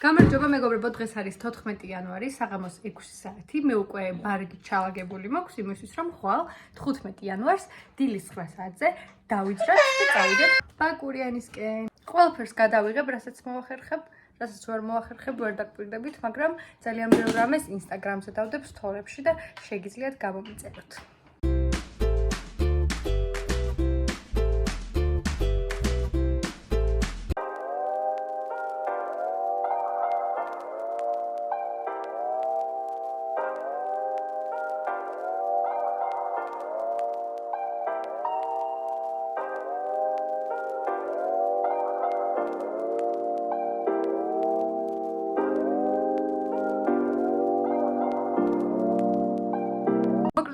გამარჯობა მეგობრებო, დღეს არის 14 იანვარი, საღამოს 6 საათი. მე უკვე ბარგი ჩალაგებული მაქვს იმისთვის, რომ ხვალ 15 იანვარს დილის 9 საათზე დავიძრათ და წავიდეთ ბაკურიანისკენ. ყველაფერს გადავიღებ, რასაც მოვახერხებ, რასაც ვერ მოვახერხებ, ვერ დაგკვირდებით, მაგრამ ძალიან ბევრ რამეს Instagram-ზე დავდებ სტორებში და შეგიძლიათ გამომიწეროთ.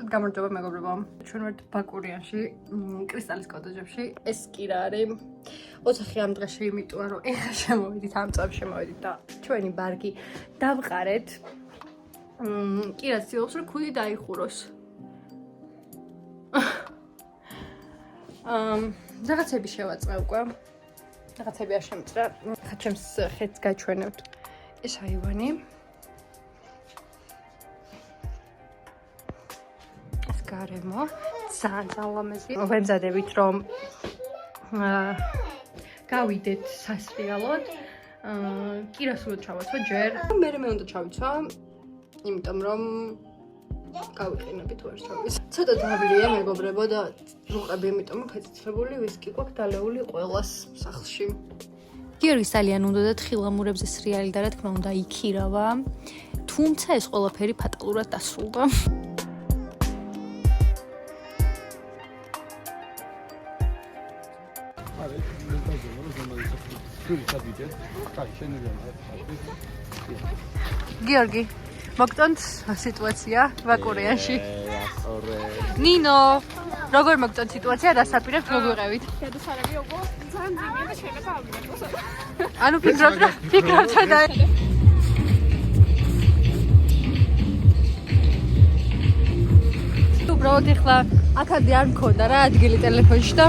გამარჯობა მეგობრებო, ჩვენ ვართ ბაკურიანში, კრისტალის კოტეჯებში. ეს კი რა არის? ოთახი ამ დღეში იმიტოა, რომ ეხა შემოვიდით, ამ წამს შემოვიდით და ჩვენი ბარგი დავყარეთ. კირაც ცდილობს, რომ ქუდი დაიხუროს. რაღაცები შევაწყე უკვე. რაღაცები არ შემწრა. ხა ჩემს ხეთს გაჩვენებთ. ეს აივანი. გარემო ძალიან ლამაზი. ვემზადებით რომ გავიდეთ სასრიალოდ. კირას უნდა ჩავაცვა ჯერ. მე უნდა ჩავიცვა, იმიტომ რომ გავიყინებით ვარ შოვის. ცოტა დაბლია მეგობრებო და რუყები, იმიტომ რომ ფეციცებული ვისკი გვაქვს დალეული ყველას სახლში. გიორგის ძალიან უნდა და თხილამურებზე სრიალი და რა თქმა უნდა იქირავა. თუმცა ეს ყველაფერი ფატალურად დასრულდა. გიორგი, მოგწონთ სიტუაცია ბაკურიანში? ნინო, როგორ მოგწონთ სიტუაცია, რას აპირებთ, მოგვიყევით? გადასარევი უკვე ძალიან ძიმია და შეიძლება ავიღოთ. ანუ ფიქრობთ და უბრალოდ ეხლა აქამდე არ მქონდა რა ადგილი ტელეფონში და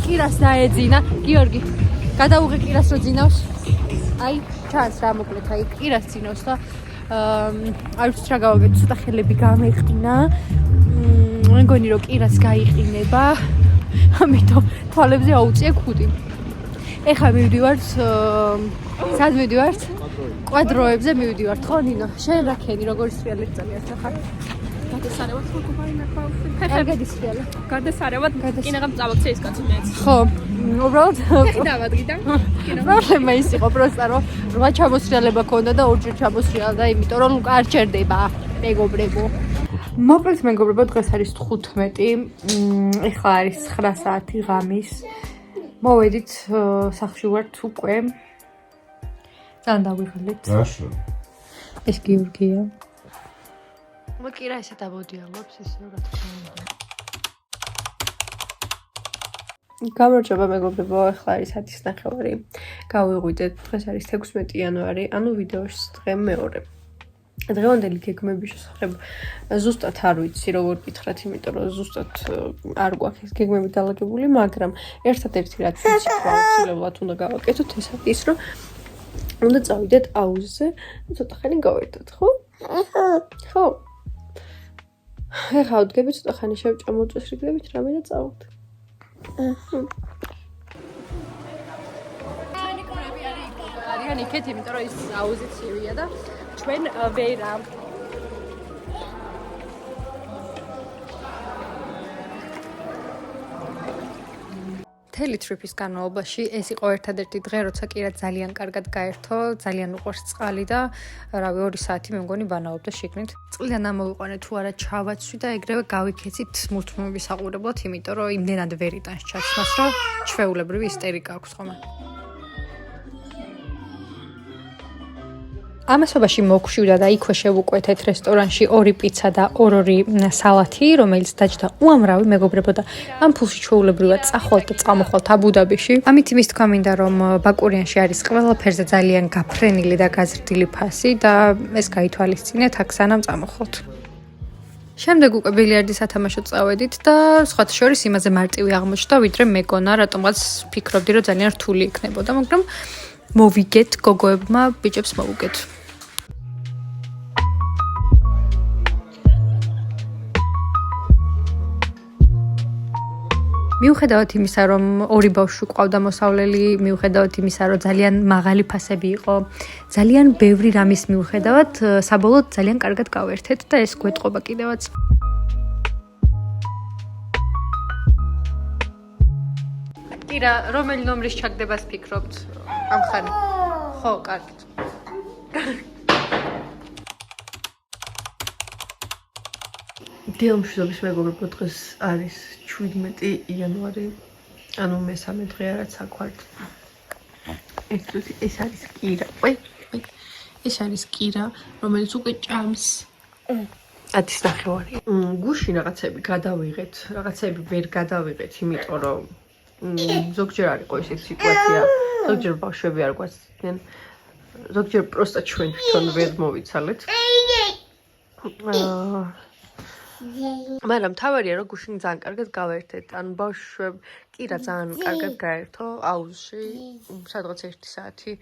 კირას დაეძინა. გიორგი, გადაუღე კირას რო ძინავს. აი, ჩანს რა მოკლედ, აი კირას ძინავს და არ ვიცი რა გავაკეთე, ცოტა ხელები გამეყინა. მეგონი რომ კირას გაიყინება. ამიტომ თვალებზე აუწია ქუდი. ეხლა მივდივართ, სად მივდივართ? კვადროებზე მივდივართ, ხო ნინო? შენ რა ქენი, როგორი სრიალით წალიათ ახლა? გადასარევად ხოქუბარი ნახავთ. კარგად ისრიალა. გადასარევად კინაღამ წავაქცე ის კაცი მეც. ხო, უბრალოდ დავადგიდა. პრობლემა ის იყო პროსტა რომ 8 ჩამოსრიალება ქონდა და ორჯერ ჩამოსრიალდა, იმიტომ რომ უკან არ ჩერდება მეგობრებო. მოკლედ მეგობრებო, დღეს არის 15, ეხლა არის 9 საათი ღამის. მოვედით სახლში ვართ უკვე. ძალიან დავიღალეთ. რაშო? ეს გიორგია. მოკირა ესე დაბოდიალობს ესე რა თქმა უნდა. გამარჯობა მეგობრებო, ახლა არის 10:30. გავიღვიდეთ, დღეს არის 16 იანვარი, ანუ ვიდეოს დღე მეორე. დღევანდელი გეგმების შესახებ ზუსტად არ ვიცი როგორ გითხრათ, იმიტომ რომ ზუსტად არ გვაქვს ეს გეგმები დალაგებული, მაგრამ ერთადერთი რაც ვიცი, აუცილებლად უნდა გავაკეთოთ, ეს არის რომ უნდა წავიდეთ აუზზე და ცოტა ხანი გავერთოთ, ხო? ხო. ეხლა ვდგები ცოტა ხანი შევჭამოწვეს რიგებით რამე და წავთ. ჩვენი კურები არიან იქეთ, იმიტომ რომ ის აუზი ცივია და ჩვენ ვერა. მთელი ტრიპის განმავლობაში ეს იყო ერთადერთი დღე, როცა კირა ძალიან კარგად გაერთო, ძალიან უყვარს წყალი და რავი 2 საათი მე მგონი ბანაობდა შიგნით. წყლიდან ამოვიყვანე თუ არა ჩავაცვი და ეგრევე გავიქეცით მურთმობის საყურებლად, იმიტომ რომ იმდენად ვერ იტანს ჩაცმას, რომ ჩვეულებრივი ისტერიკა აქვს ხოლმე. ამასობაში მოგშვიდა და იქვე შევუკვეთეთ რესტორანში 2 პიცა და 2 სალათი, რომელიც დაჯდა უამრავი მეგობრებო და ამ ფულში ჩვეულებრივად წახვალთ და წამოხვალთ აბუდაბიში. ამით იმის თქვა მინდა, რომ ბაკურიანში არის ყველაფერზე ძალიან გაფრენილი და გაზრდილი ფასი და ეს გაითვალისწინეთ აქ სანამ წამოხვალთ. შემდეგ უკვე ბილიარდის სათამაშოდ წავედით და სხვათა შორის იმაზე მარტივი აღმოჩნდა, ვიდრე მეგონა, რატომღაც ფიქრობდი, რომ ძალიან რთული იქნებოდა, მაგრამ მოვიგეთ გოგოებმა ბიჭებს მოვუგეთ. მიუხედავად იმისა, რომ ორი ბავშვი ყავდა მოსავლელი, მიუხედავად იმისა, რომ ძალიან მაღალი ფასები იყო, ძალიან ბევრი რამის მიუხედავად, საბოლოოდ ძალიან კარგად გავერთეთ და ეს გვეტყობა კიდევაც. კირა, რომელი ნომრის ჩაგდებას ფიქრობთ? ამ ხანი. ხო, კარგით. დილამშვიდობის მეგობრებო, დღეს არის 17 იანვარი, ანუ მესამე დღე რაც აქვართ. ეს არის კირა. ეს არის კირა, რომელიც უკვე ჭამს 10:30. გუში რაღაცები გადავიღეთ, რაღაცები ვერ გადავიღეთ, იმიტომ რომ ზოგჯერ არ იყო ესეთი სიტუაცია, ზოგჯერ ბავშვები არ გვასწრებდნენ, ზოგჯერ პროსტა ჩვენ თვითონ ვერ მოვიცალეთ. მაგრამ თავარია რომ გუშინ ძალიან კარგად გავერთეთ. ანუ ბავშვები კირა ძალიან კარგად გაერთო აუზში, სადღაც 1 საათი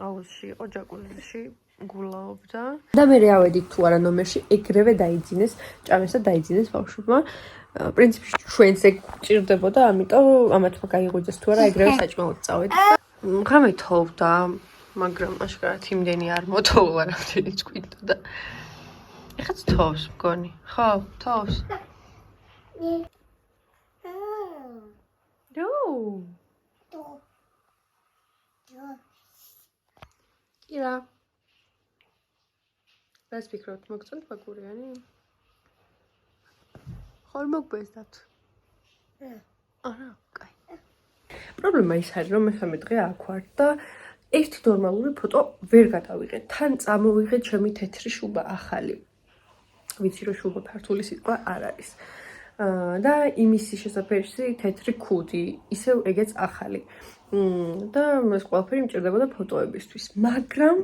აუზში იყო ჯაკუზიში გულაობდა. და მე ავედით თუ არა ნომერში, ეგრევე დაიძინეს, ჭამეს და დაიძინეს ბავშვებმა. პრინციპში ჩვენს ეგ ჭირდებოდა, ამიტომ ამათმა გაიღვიძეს თუ არა, ეგრევე საჭმელად წავედით. ღამე თოვდა, მაგრამ აშკარად იმდენი არ მოტოვა, რამდენიც გვინდოდა. ეხაც თოვს მგონი, ხო, თოვს. კირა. რას ფიქრობთ, მოგწონთ მაგურიანი? ხომ მოგბეზდათ? არა, კაი. პრობლემა ის არის, რომ მესამე დღე აქვართ და ერთი ნორმალური ფოტო ვერ გადავიღეთ. თან წამოვიღეთ ჩემი თეთრი შუბა ახალი. ვიცი რომ შუბა ქართული სიტყვა არ არის. და იმისი შესაფერისი თეთრი ქუდი, ისევ ეგეც ახალი. და ეს ყველაფერი მჭირდებოდა ფოტოებისთვის, მაგრამ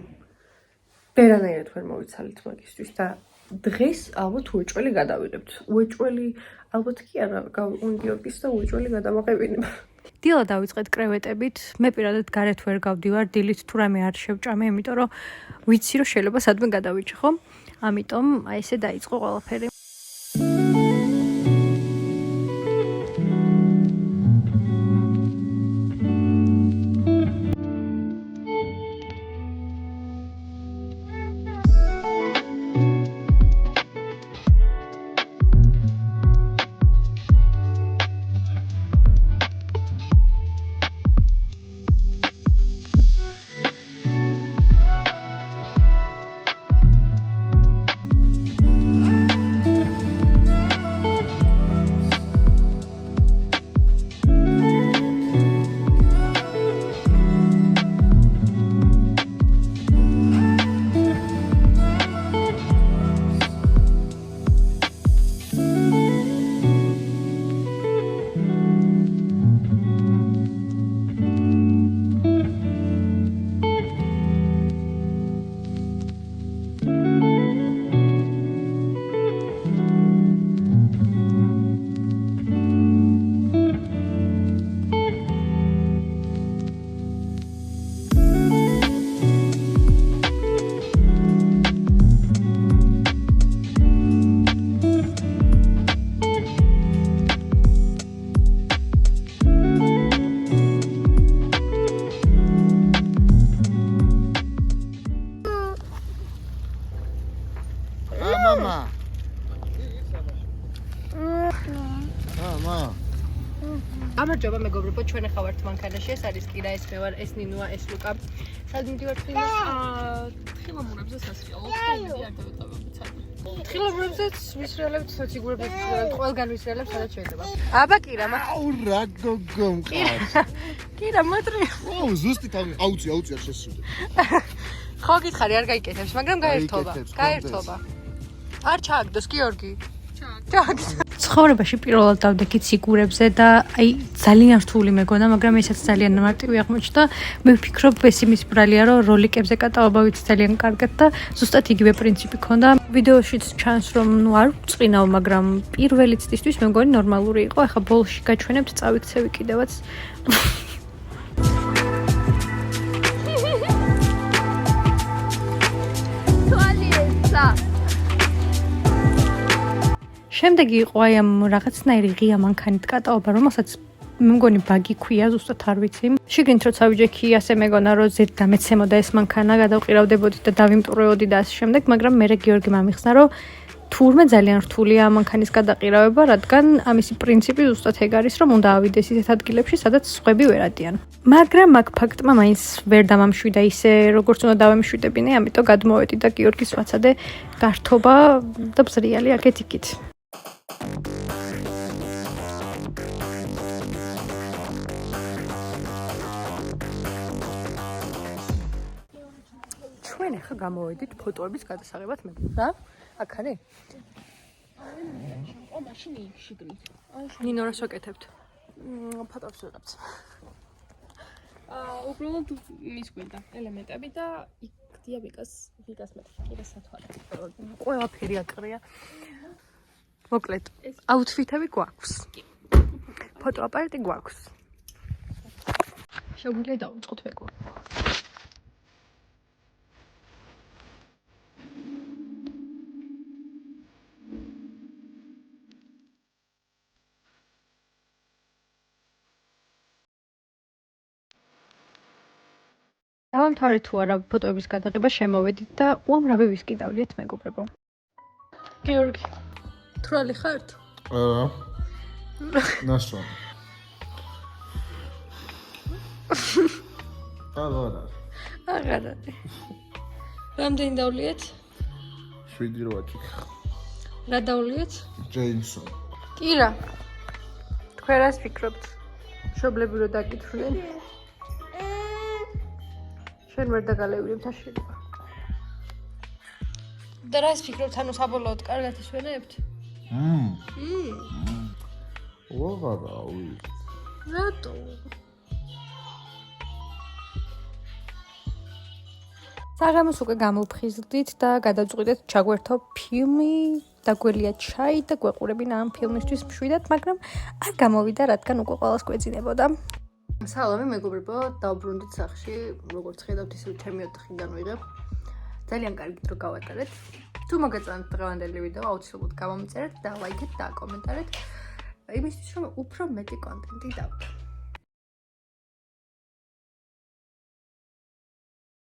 ვერანაირად ვერ მოვიცალით მაგისთვის და დღეს ალბათ უეჭველი გადავიღებთ. უეჭველი ალბათ კი არა, გავიგიორგის და უეჭველი გადამაყევინება. დილა დავიწყეთ კრევეტებით. მე პირადად გარეთ ვერ გავდივარ, დილით თუ რამე არ შევჭამე, იმიტომ რომ ვიცი რომ შეიძლება სადმე გადავიჭხო. ამიტომ აი ესე დაიწყო ყველაფერი. გამარჯობა მეგობრებო, ჩვენ ახლა ვართ მანქანაში, ეს არის კირა, ეს მე ვარ, ეს ნინოა, ეს ლუკა. სად მივდივართ ნინო? თხილამურებზე სასრიალო და იმედი არ დავეწავებთ. თხილამურებზეც ვისრიალებთ, საციგურებებს ვისრიალებთ, ყველგან ვისრიალებთ, სადაც შეიძლება. აბა კირა, აუ რა გოგო მყავს. კირა, მოტრე. აუ ზუსტი თავი, აუცი არ შესრულე. ხო გითხარი, არ გაიკეთებს, მაგრამ გაერთობა. არ ჩააგდოს, გიორგი. ჩააგდოს. ცხოვრებაში პირველად დავდექით სიგურებზე და აი ძალიან რთული მეგონა, მაგრამ ესაც ძალიან მარტივი აღმოჩნდა. მე ვფიქრობ, ეს იმის ბრალია, რომ როლიკებზე კატაობა ვიცი ძალიან კარგად და ზუსტად იგივე პრინციპი ქონდა. ვიდეოშიც ჩანს, რომ არ წვინავ, მაგრამ პირველი ცდისთვის მე მგონი ნორმალური იყო. ახლა ბოლოში გაჩვენებთ, წავიქცევი კიდევაც. შემდეგი იყო აი ამ რაღაცნაირი ღია მანქანით კატაობა, რომელსაც მე მგონი ბაგი ქვია, ზუსტად არ ვიცი. შიგნით როცა ვიჯექი, ასე მეგონა რომ ზედ დამეცემოდა ეს მანქანა, გადავყირავდებოდი და დავიმტვრეოდი და ასე შემდეგ, მაგრამ მე გიორგიმ ამიხსნა, რომ თურმე ძალიან რთულია ამ მანქანის გადაყირავება, რადგან ამისი პრინციპი ზუსტად ეგ არის, რომ უნდა ავიდეს ისეთ ადგილებში, სადაც სხვები ვერ ადიან. მაგრამ მაგ ფაქტმა მაინც ვერ დამამშვიდა ისე, როგორც უნდა დავემშვიდებინე, ამიტომ გადმოვედი და გიორგის ვაცადე გართობა და ბზრიალი აქეთ-იქით. ჩვენ ახლა გამოვედით ფოტოების გადასაღებად რა? აქ არის? ო მაშინ შიგნით. ნინო რას ვაკეთებთ? ფოტოებს ვიღებთ. უბრალოდ მის გვინდა ელემენტები და იქ დიაბიკას მეთქი და სათვალე. ყველაფერი აკრია. მოკლედ, აუთფიტები გვაქვს. ფოტოაპარატი გვაქვს. შეგვიძლია დავუწყოთ მეგობრებო. დავამთავრეთ თუ არა ფოტოების გადაღება შემოვედით და უამრავი ვისკი დავლიეთ მეგობრებო. გიორგი, თვრალი ხართ? არა. ნასვამ. არა. აღარ არის. რამდენი დავლიეთ? 7-8. რა დავლიეთ? ჯეიმსონ. კირა. თქვენ რას ფიქრობთ? მშობლები რო დაკითხვნენ? შენ ვერ დაგალევი მთა შეიძლება. და რას ფიქრობთ, ანუ საბოლოოდ კარგად ისვენებთ? ვაღარავი. რატო? საღამოს უკვე გამოვფხიზლდით და გადავწყვიტეთ ჩაგვერთო ფილმი, დაგველია ჩაი და გვეყურებინა ამ ფილმისთვის მშვიდად, მაგრამ არ გამოვიდა, რადგან უკვე ყველას გვეძინებოდა. სალამი მეგობრებო, დავბრუნდით სახლში, როგორც ხედავთ ისე ჩემი 4-დან ვიღებ. ძალიან კარგი დრო გავატარეთ. თუ მოგეწონათ დღევანდელი ვიდეო, აუცილებლად გამომწერეთ და ლაიქეთ და კომენტარეთ. იმისთვის რომ უფრო მეტი კონტენტი დავდო.